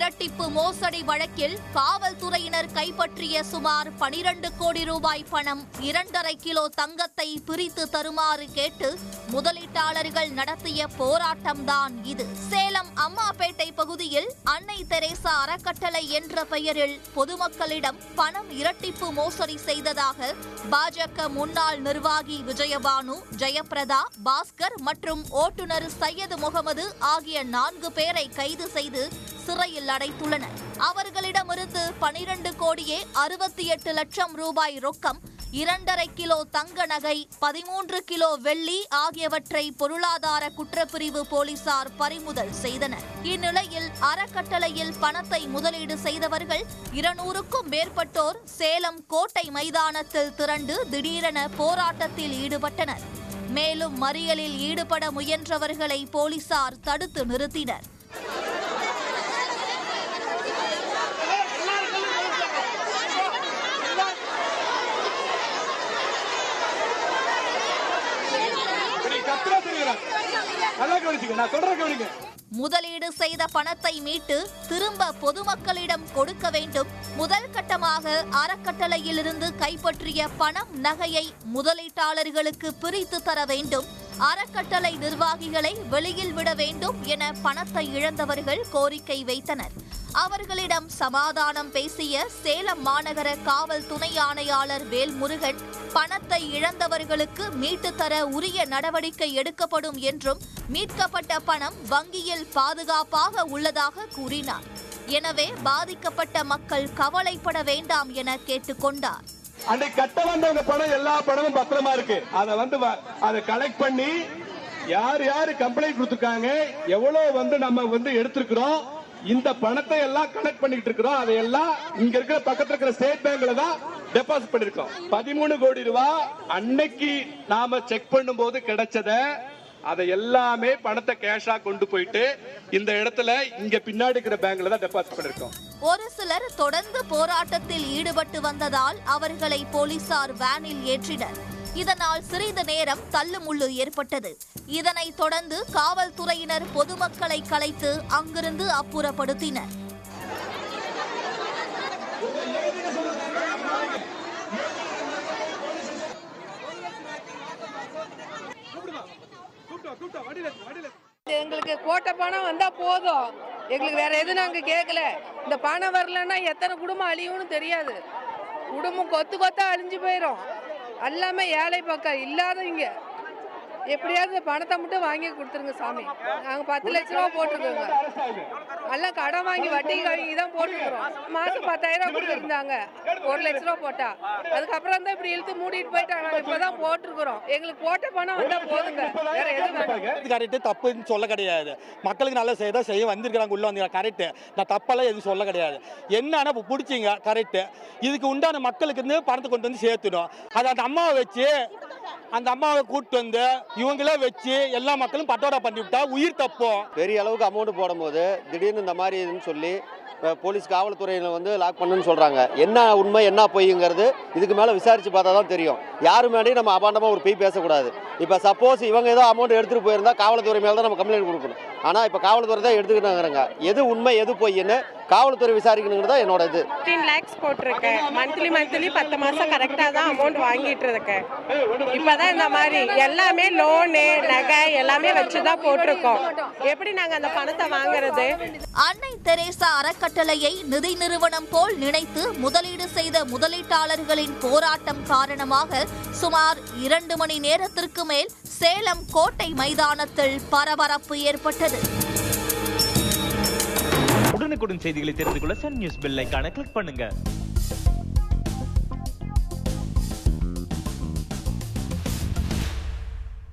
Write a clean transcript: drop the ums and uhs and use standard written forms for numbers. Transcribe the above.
இரட்டிப்பு மோசடி வழக்கில் காவல்துறையினர் கைப்பற்றிய சுமார் 12 கோடி ரூபாய் பணம் 2.5 கிலோ தங்கத்தை பிரித்து தருமாறு கேட்டு முதலீட்டாளர்கள் நடத்திய போராட்டம்தான் இது. சேலம் அம்மாபேட்டை பகுதியில் அன்னை தெரேசா அறக்கட்டளை என்ற பெயரில் பொதுமக்களிடம் பணம் இரட்டிப்பு மோசடி செய்ததாக பாஜக முன்னாள் நிர்வாகி விஜயபானு, ஜெயபிரதா, பாஸ்கர் மற்றும் ஓட்டுநர் சையது முகமது ஆகிய 4 பேரை கைது செய்து சிறையில் அடைத்துள்ளனர். அவர்களிடமிருந்து 12 கோடியே 68 லட்சம் ரூபாய் ரொக்கம், 2.5 கிலோ தங்க நகை, 13 கிலோ வெள்ளி ஆகியவற்றை பொருளாதார குற்றப்பிரிவு போலீசார் பறிமுதல் செய்தனர். இந்நிலையில் அறக்கட்டளையில் பணத்தை முதலீடு செய்தவர்கள் 200க்கும் மேற்பட்டோர் சேலம் கோட்டை மைதானத்தில் திரண்டு திடீரென போராட்டத்தில் ஈடுபட்டனர். மேலும் மறியலில் ஈடுபட முயன்றவர்களை போலீசார் தடுத்து நிறுத்தினர். முதலீடு செய்த பணத்தை மீட்டு திரும்ப பொதுமக்களிடம் கொடுக்க வேண்டும். முதல் கட்டமாக அறக்கட்டளையிலிருந்து கைப்பற்றிய பணம், நகையை முதலீட்டாளர்களுக்கு பிரித்து தர வேண்டும். அறக்கட்டளை நிர்வாகிகளை வெளியில் விட வேண்டும் என பணத்தை இழந்தவர்கள் கோரிக்கை வைத்தனர். அவர்களிடம் சமாதானம் பேசிய சேலம் மாநகர காவல் துணை ஆணையாளர் வேல்முருகன், பணத்தை இழந்தவர்களுக்கு மீட்டு தர உரிய நடவடிக்கை எடுக்கப்படும் என்றும் மீட்கப்பட்ட பணம் வங்கியில் பாதுகாப்பாக உள்ளதாக கூறினார். எனவே பாதிக்கப்பட்ட மக்கள் கவலைப்பட வேண்டாம் என கேட்டுக்கொண்டார். அன்றைக்கு கட்ட வந்தவங்க பணம், எல்லா பணமும் பத்திரமா இருக்கு. அதை கலெக்ட் பண்ணி யாரு கம்ப்ளைண்ட் கொடுத்திருக்காங்க, எவ்வளவு நம்ம எடுத்திருக்கிறோம், இந்த பணத்தை எல்லாம் கலெக்ட் பண்ணிட்டு இருக்கிறோம். அதையெல்லாம் இங்க இருக்கிற பக்கத்துல இருக்கிற ஸ்டேட் பேங்க்ல தான் டெபாசிட் பண்ணிருக்கோம். 13 கோடி ரூபாய் அன்னைக்கு நாம செக் பண்ணும் போது கிடைச்சத அதை எல்லாமே பணத்தை கேஷா கொண்டு போயிட்டு இந்த இடத்துல இங்க பின்னாடி இருக்கிற பேங்க்ல தான் டெபாசிட் பண்ணிருக்கோம். ஒரு சிலர் தொடர்ந்து போராட்டத்தில் ஈடுபட்டு வந்ததால் அவர்களை போலீசார் வேனில் ஏற்றினர். இதனால் சிறிது நேரம் தள்ளுமுள்ளு ஏற்பட்டது. இதனைத் தொடர்ந்து காவல்துறையினர் பொதுமக்களை கலைத்து அங்கிருந்து அப்புறப்படுத்தினர். எங்களுக்கு கோட்டை பணம் வந்தா போதும், எங்களுக்கு வேற எதுவும் நாங்க கேட்கல. இந்த பணம் வரலன்னா எத்தனை குடும்பம் அழியும்னு தெரியாது. குடும்பம் கொத்து கொத்தா அழிஞ்சு போயிடும். எல்லாமே ஏழை பக்கம் இல்லாதவங்க எப்படியாவது இந்த பணத்தை மட்டும் வாங்கி கொடுத்துருங்க சாமி. நாங்க 10 லட்ச ரூபா போட்டிருக்கோங்க. எல்லாம் கடன் வாங்கி வட்டி தான் போட்டுக்கிறோம். மாசம் 10,000 கொடுத்துருந்தாங்க, 1 லட்ச ரூபா போட்டா. அதுக்கப்புறம் தான் இப்படி இழுத்து மூடிட்டு போயிட்டாங்க. இப்பதான் போட்டிருக்கிறோம். எங்களுக்கு போட்ட பணம் வந்தா போதுங்க, வேற எதுவும் கரெக்ட் தப்புன்னு சொல்ல கிடையாது. மக்களுக்கு நல்லா செய்ய வந்திருக்கிறாங்க, உள்ள வந்து கரெக்ட். நான் தப்பெல்லாம் எதுவும் சொல்ல கிடையாது. என்னன்னா பிடிச்சிங்க கரெக்ட். இதுக்கு உண்டான மக்களுக்கு இருந்து பணத்தை கொண்டு வந்து சேர்த்துடும். அது அந்த அம்மாவை வச்சு, அந்த அம்மாவை கூப்பிட்டு வந்து இவங்களே வச்சு எல்லா மக்களும் பட்டோடா பண்ணி விட்டா உயிர் தப்போம். பெரிய அளவுக்கு அமௌண்ட் போடும் போது திடீர்னு இந்த மாதிரி இதுன்னு சொல்லி போலீஸ் காவல்துறையினர் லாக் பண்ணுன்னு சொல்றாங்க. என்ன உண்மை என்ன பொய்ங்கிறது இதுக்கு மேல விசாரிச்சு பார்த்தா தான் தெரியும். யாரு மேலேயும் நம்ம அபாண்டமா ஒரு பொய் பேசக்கூடாது. இப்ப சப்போஸ் இவங்க ஏதோ அமௌண்ட் எடுத்துட்டு போயிருந்தா காவல்துறை மேல தான் நம்ம கம்ப்ளைண்ட் கொடுக்கணும். ஆனா இப்ப காவல்துறை தான் எடுத்துக்கிட்டாங்க. எது உண்மை எது பொய்ன்னு காவல்துறை விசாரிக்கணுங்கிறது தான் என்னோட இது. 15 lakhs போட்டிருக்கேன். மந்த்லி 10 மாசம் கரெக்டா தான் அமௌண்ட் வாங்கிட்டு இருக்கேன். இப்பதான் இந்த மாதிரி எல்லாமே லோனு, நகை எல்லாமே வச்சுதான் போட்டிருக்கோம். எப்படி நாங்க அந்த பணத்தை வாங்குறது? அன்னை தெரேசா அறக்கட்டளையை நிதி நிறுவனம் போல் நினைத்து முதலீடு செய்த முதலீட்டாளர்களின் போராட்டம் காரணமாக சுமார் 2 மணி நேரத்திற்கு மேல் சேலம் கோட்டை மைதானத்தில் பரபரப்பு ஏற்பட்டது. உடனுக்குடன் செய்திகளை தெரிந்து கொள்ள சன் நியூஸ் பெல் ஐகானை கிளிக் பண்ணுங்க.